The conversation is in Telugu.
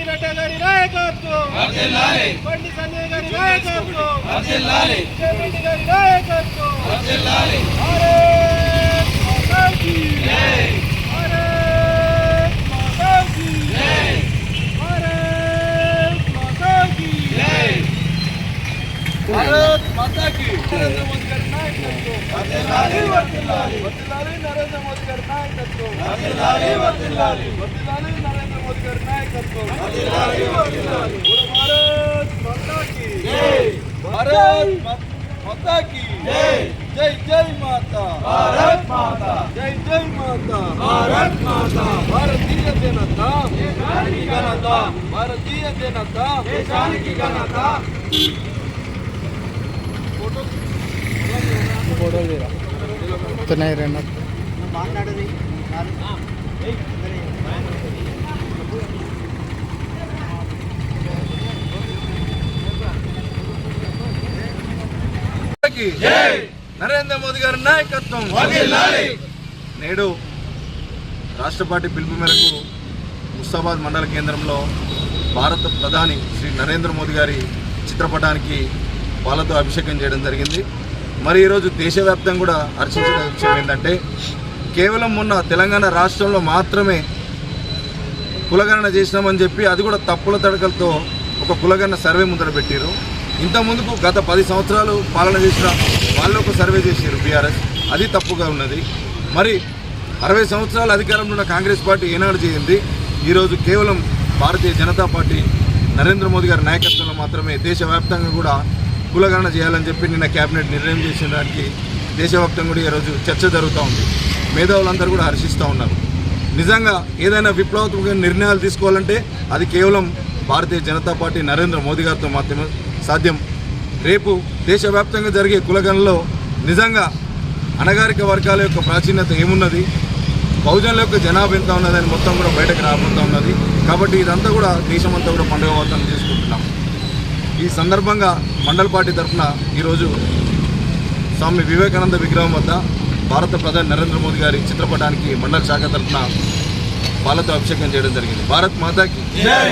నడ్డా గారి నాయకత్వం వర్ధిల్లాలి, బండి సంజయ్ గారి నాయకత్వం వర్ధిల్లాలి, రెడ్డి గారి నాయకత్వం వర్ధిల్లాలి. భారత్ మాతా కీ జై, భారత్ మాతా కీ జై, భారత్ మాతా కీ జై, భారత్ మాతా కీ. నరేంద్ర మోదీ గారి నాయకత్వం వర్ధిల్లాలి, వర్ధిల్లాలి, వర్ధిల్లాలి. నరేంద్ర మోదీ గారి నాయకత్వం వర్ధిల్లాలి, వర్ధిల్లాలి, వర్ధిల్లాలి. నరేంద్ర మోదీ గారి నాయకత్వం వర్ధిల్లాలి, వర్ధిల్లాలి. భారత్ మాతా కీ జై, భారత్ మాతా కీ జై, జై జై మాతా భారత్ మాతా, జై జై మాతా భారత్ మాతా. భారతీయ జనతా దేశానికి ఘనత, భారతీయ జనతా దేశానికి ఘనత. ఫోటో మాట్లాడేది నరేంద్ర మోదీ గారి నాయకత్వం వర్ధిల్లాలి. నేడు రాష్ట్ర పార్టీ పిలుపు మేరకు ముస్తాబాద్ మండల కేంద్రంలో భారత ప్రధాని శ్రీ నరేంద్ర మోదీ గారి చిత్రపటానికి పాలతో అభిషేకం చేయడం జరిగింది. మరి ఈరోజు దేశవ్యాప్తంగా కూడా హర్షించిన విషయం ఏంటంటే, కేవలం మొన్న తెలంగాణ రాష్ట్రంలో మాత్రమే కులగణన చేసినామని చెప్పి అది కూడా తప్పుల తడకలతో ఒక కులగణన సర్వే ముందర పెట్టారు. ఇంతకుముందుకు గత 10 సంవత్సరాలు పాలన చేసిన వాళ్ళు ఒక సర్వే చేశారు బీఆర్ఎస్, అది తప్పుగా ఉన్నది. మరి 60 సంవత్సరాల అధికారంలో ఉన్న కాంగ్రెస్ పార్టీ ఏనాడు చేయింది. ఈరోజు కేవలం భారతీయ జనతా పార్టీ నరేంద్ర మోదీ గారి నాయకత్వంలో మాత్రమే దేశవ్యాప్తంగా కూడా కులగణన చేయాలని చెప్పి నిన్న కేబినెట్ నిర్ణయం చేసిన దానికి దేశవ్యాప్తంగా కూడా ఈరోజు చర్చ జరుగుతూ ఉంది. మేధావులందరూ కూడా హర్షిస్తూ ఉన్నారు. నిజంగా ఏదైనా విప్లవాత్మక నిర్ణయాలు తీసుకోవాలంటే అది కేవలం భారతీయ జనతా పార్టీ నరేంద్ర మోదీ గారితో మాత్రమే సాధ్యం. రేపు దేశవ్యాప్తంగా జరిగే కులగణనలో నిజంగా అణగారిక వర్గాల యొక్క ప్రాచీనత ఏమున్నది, బహుజనుల యొక్క జనాభా ఎంత ఉన్నదని మొత్తం కూడా బయటకు రాబోతూ ఉన్నది. కాబట్టి ఇదంతా కూడా దేశమంతా కూడా పండుగ వాతావరణం చేసుకుంటున్నాం. ఈ సందర్భంగా మండల పార్టీ తరఫున ఈరోజు స్వామి వివేకానంద విగ్రహం వద్ద భారత ప్రధాని నరేంద్ర మోదీ గారి చిత్రపటానికి మండల శాఖ తరఫున పాలతో అభిషేకం చేయడం జరిగింది. భారత్ మాతాకి జై.